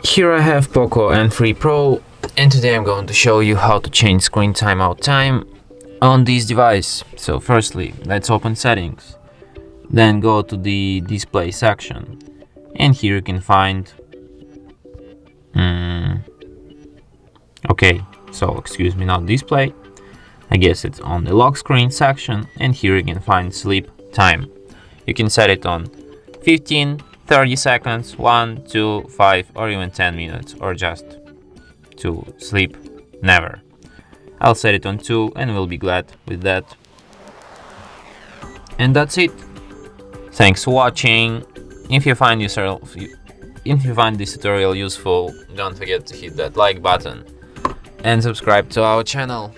Here I have POCO M3 Pro, and today I'm going to show you how to change screen timeout time on this device. So firstly, let's open settings, then go to the display section, and here you can find excuse me, not display, I guess it's on the lock screen section, and here you can find sleep time. You can set it on 15, 30 seconds, 1, 2, 5, or even 10 minutes, or just to sleep never. I'll set it on 2 and we'll be glad with that. And that's it. Thanks for watching. If you find this tutorial useful, don't forget to hit that like button and subscribe to our channel.